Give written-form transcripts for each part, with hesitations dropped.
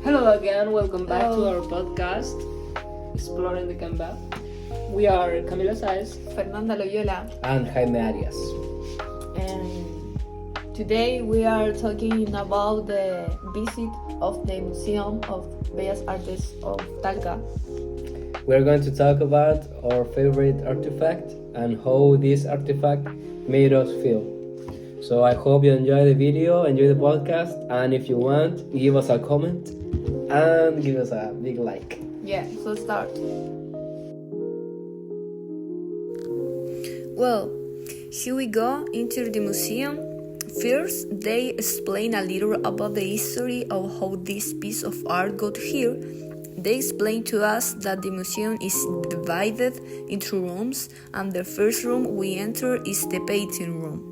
Hello again, welcome back to Hello. our podcast, Exploring the Canva. We are Camila Saez. Fernanda Loyola, and Jaime Arias. and today we are talking about the visit of the Museum of Bellas Artes of Talca. We're going to talk about our favorite artifact and how this artifact made us feel. So I hope you enjoy the video, enjoy the podcast, and if you want, give us a comment and give us a big like. Yeah, so start. Well, here we go into the museum. First, they explain a little about the history of how this piece of art got here. They explain to us that the museum is divided into rooms, and the first room we enter is the painting room.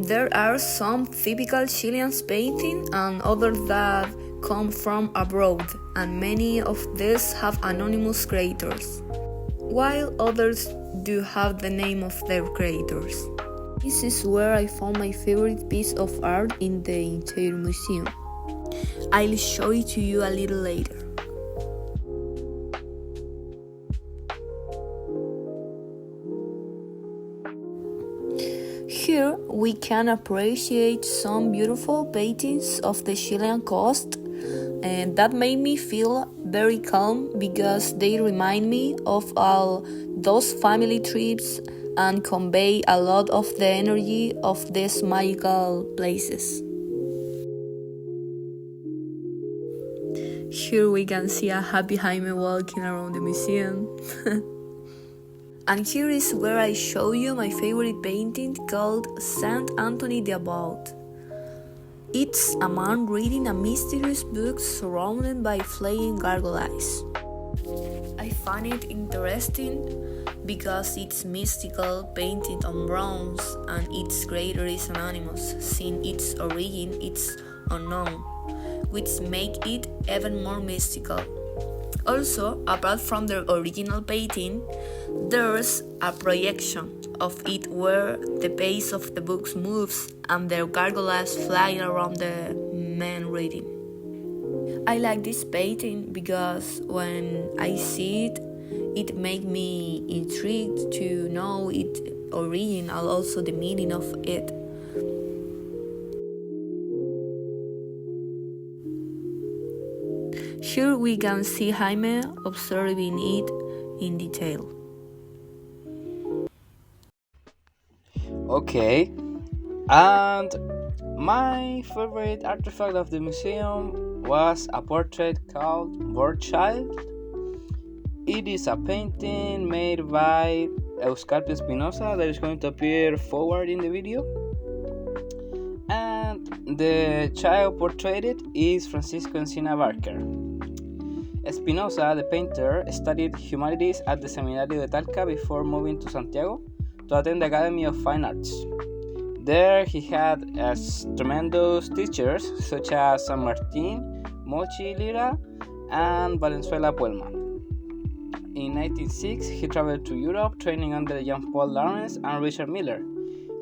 There are some typical Chilean paintings and others that come from abroad, and many of these have anonymous creators, while others do have the name of their creators. This is where I found my favorite piece of art in the entire museum. I'll show it to you a little later. Here we can appreciate some beautiful paintings of the Chilean coast, and that made me feel very calm because they remind me of all those family trips and convey a lot of the energy of these magical places. Here we can see a happy Jaime walking around the museum. And here is where I show you my favorite painting called Saint Anthony the Abbot. It's a man reading a mysterious book surrounded by flying gargoyles. I find it interesting because it's mystical, painted on bronze, and its creator is anonymous, since its origin is unknown, which make it even more mystical. Also, apart from the original painting, there's a projection of it where the base of the book moves and the gargoyles fly around the man reading. I like this painting because when I see it, it makes me intrigued to know its origin and also the meaning of it. Here we can see Jaime observing it in detail. Okay, and my favorite artifact of the museum was a portrait called Bird Child. It is a painting made by Euskalpio Espinosa that is going to appear forward in the video. And the child portrayed is Francisco Encina Barker. Espinosa, the painter, studied humanities at the Seminario de Talca before moving to Santiago to attend the Academy of Fine Arts. There he had tremendous teachers such as San Martin, Mochi Lira, and Valenzuela Puelma. In 1906, he traveled to Europe, training under Jean-Paul Lawrence and Richard Miller.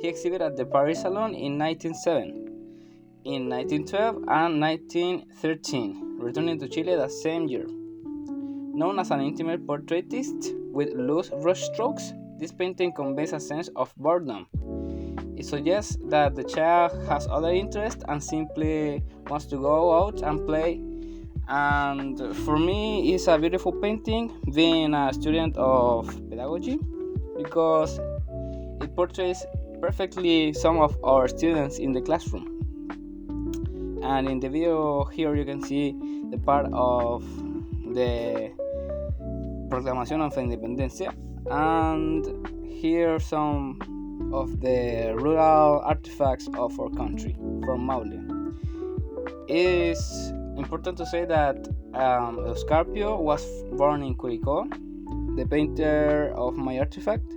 He exhibited at the Paris Salon in 1907, in 1912 and 1913, returning to Chile that same year. Known as an intimate portraitist with loose brushstrokes, this painting conveys a sense of boredom. It suggests that the child has other interests and simply wants to go out and play. And for me, it's a beautiful painting, being a student of pedagogy, because it portrays perfectly some of our students in the classroom. And in the video here you can see the part of the Proclamación of Independencia, and here some of the rural artifacts of our country from Maule. It's important to say that Euskalpio was born in Curicó, the painter of my artifact,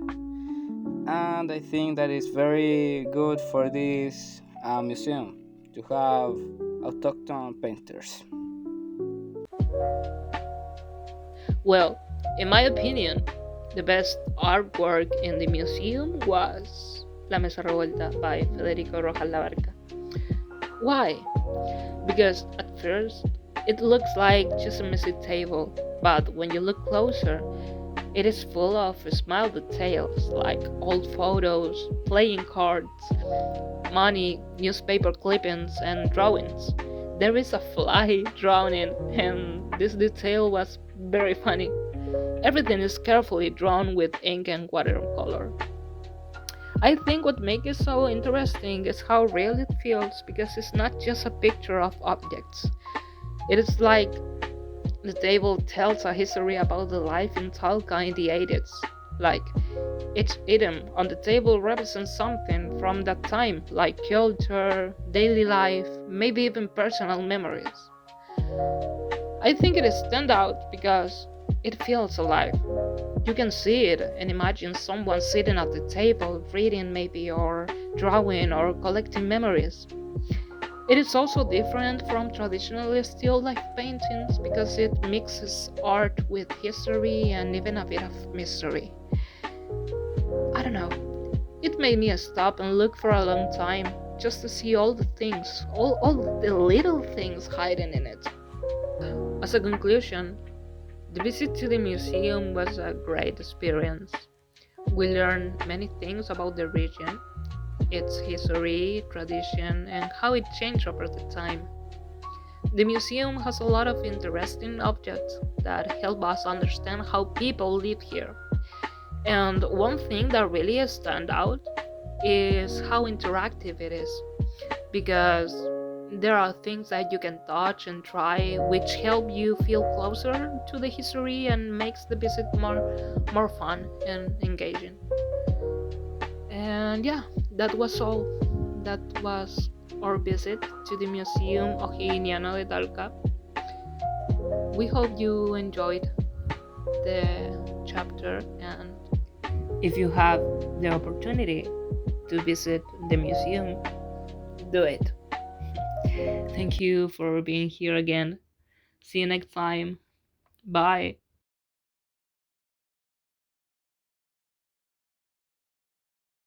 and I think that is very good for this museum to have autochthon painters. Well, in my opinion, the best artwork in the museum was La Mesa Revuelta by Federico Rojas Labarca. Why? because at first it looks like just a messy table, but when you look closer, it is full of small details like old photos, playing cards, money, newspaper clippings, and drawings. There is a fly drowning, and this detail was very funny. Everything is carefully drawn with ink and watercolor. I think what makes it so interesting is how real it feels because it's not just a picture of objects. It is like the table tells a history about the life in Talca in the 80s. Like, each item on the table represents something from that time, like culture, daily life, maybe even personal memories. I think it stand out because it feels alive. You can see it and imagine someone sitting at the table reading maybe or drawing or collecting memories. It is also different from traditional still life paintings because it mixes art with history and even a bit of mystery. I don't know. It made me stop and look for a long time just to see all the things, all the little things hiding in it. As a conclusion, the visit to the museum was a great experience. We learned many things about the region, its history, tradition, and how it changed over the time. The museum has a lot of interesting objects that help us understand how people live here. And one thing that really stands out is how interactive it is because there are things that you can touch and try which help you feel closer to the history and makes the visit more fun and engaging. And yeah, that was all. That was our visit to the Museum Ojiniano de Talca. We hope you enjoyed the chapter, and if you have the opportunity to visit the museum, do it. Thank you for being here again. See you next time. Bye.